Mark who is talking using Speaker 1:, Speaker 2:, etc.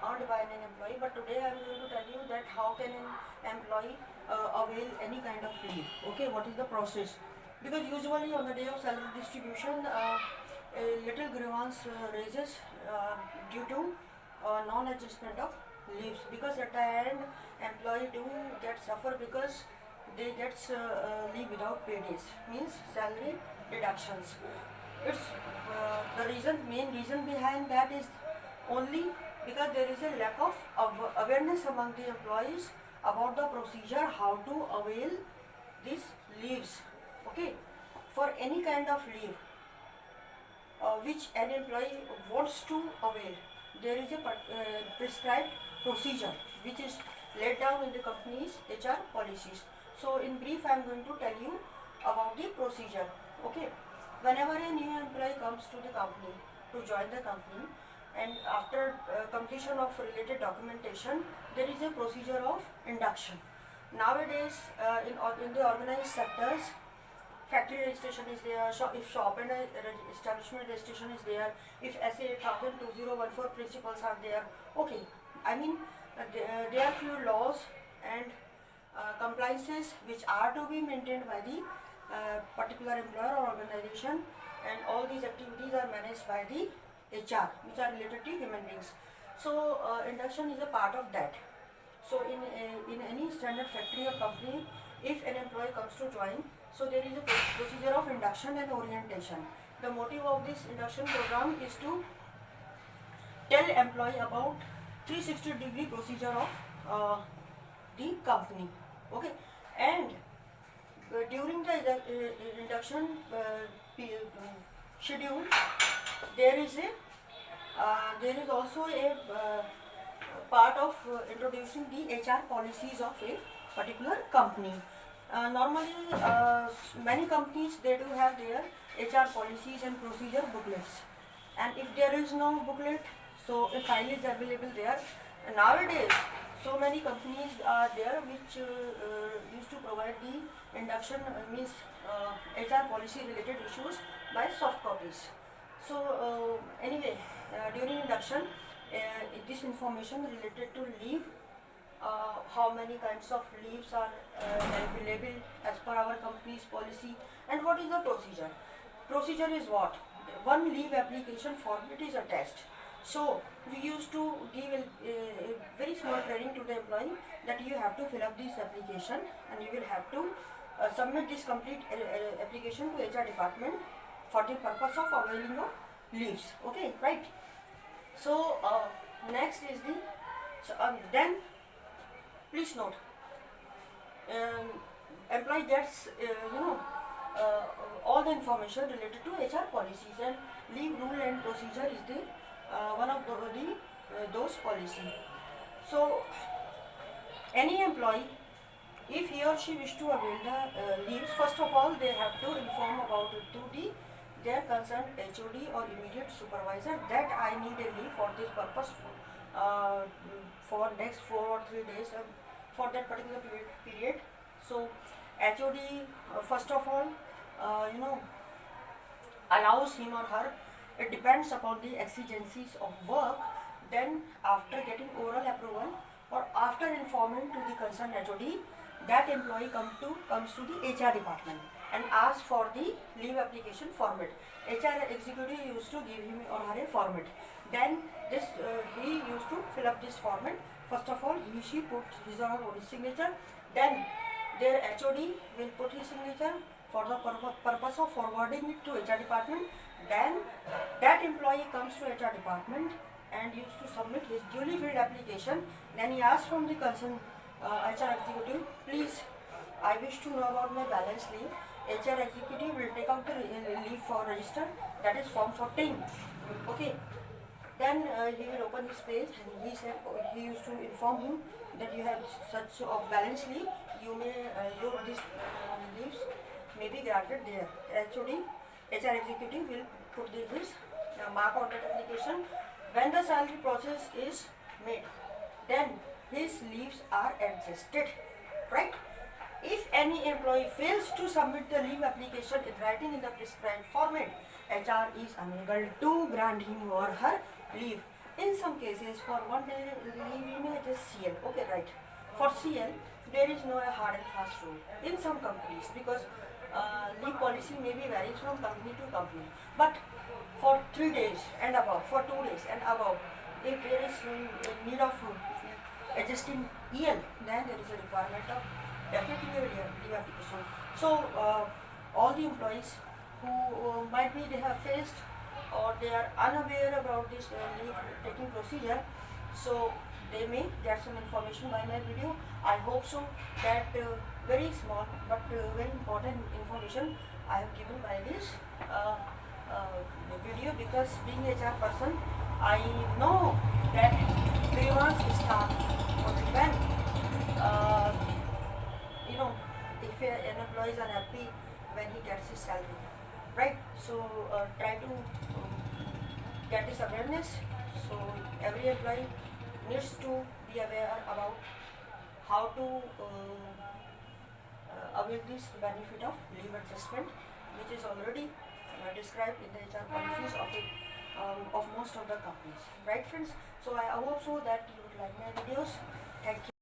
Speaker 1: earned by an employee, but today I am going to tell you that how can an employee avail any kind of leave. Okay, what is the process? Because usually on the day of salary distribution, a little grievance raises due to non-adjustment of leaves, because at the end employee do get suffer because they gets leave without pay days, means salary deductions. It's the main reason behind that is only because there is a lack of awareness among the employees about the procedure how to avail these leaves. Okay, for any kind of leave which an employee wants to avail, there is a prescribed procedure which is laid down in the company's HR policies. So in brief, I am going to tell you about the procedure. Okay, whenever a new employee comes to the company to join the company, and after completion of related documentation, there is a procedure of induction. Nowadays, in the organized sectors, factory registration is there, if shop and establishment registration is there, if SA 8000-2014 principles are there. Okay, I mean there are few laws and compliances which are to be maintained by the particular employer or organization, and all these activities are managed by the HR, which are related to human beings. So induction is a part of that. So in any standard factory or company, if an employee comes to join, so there is a procedure of induction and orientation. The motive of this induction program is to tell employee about 360-degree procedure of the company. Okay, and during the induction schedule, there is also a part of introducing the HR policies of a particular company. Normally, many companies, they do have their HR policies and procedure booklets, and if there is no booklet, so a file is available there. And nowadays, so many companies are there which used to provide the induction means HR policy related issues by soft copies. So anyway, during induction, this information related to leave, how many kinds of leaves are available as per our company's policy, and what is the procedure. Procedure is what? One leave application format is attached. So we used to give a very small training to the employee that you have to fill up this application, and you will have to submit this complete application to HR department for the purpose of availing of leaves. Okay, right? So next is the then please note, employee gets all the information related to HR policies, and leave rule and procedure is the one of those policy. So any employee, if he or she wish to avail the leaves, first of all they have to inform about it to their concerned HOD or immediate supervisor that I need a leave for this purpose for next 4 or 3 days for that particular period. So HOD first of all allows him or her. It depends upon the exigencies of work. Then after getting oral approval or after informing to the concerned HOD, that employee comes to the HR department and asks for the leave application format. HR executive used to give him or her a format. Then he used to fill up this format. First of all, she put his or her own signature. Then their HOD will put his signature for the purpose of forwarding it to HR department. Then that employee comes to HR department and used to submit his duly filled application. Then he asks from the concerned HR executive, please, I wish to know about my balance leave. HR executive will take out the leave for register, that is form 14. Okay. Then he will open his page, and he used to inform him that you have such of balance leave. You may these leaves may be granted there. HOD, HR executive will put his mark on that application. When the salary process is made, then his leaves are adjusted, right? If any employee fails to submit the leave application in writing in the prescribed format, HR is unable to grant him or her leave. In some cases, for 1 day leave, we may just CL. Okay, right. For CL, there is no hard and fast rule. In some companies, because leave policy may be varies from company to company. But for 3 days and above, for 2 days and above, if there is need of adjusting EL, then there is a requirement of definitely a leave application. So all the employees who might be they have faced or they are unaware about this leave taking procedure, so they may get some information by my video. I hope so that very small but very important information I have given by this video, because being a HR person, I know that grievance starts only when you know, if an employee is unhappy when he gets his salary, right? So try to get this awareness. So every employee needs to be aware about how to avail this benefit of leave adjustment, which is already described in the HR policies of most of the companies, right friends? So I hope so that you would like my videos. Thank you.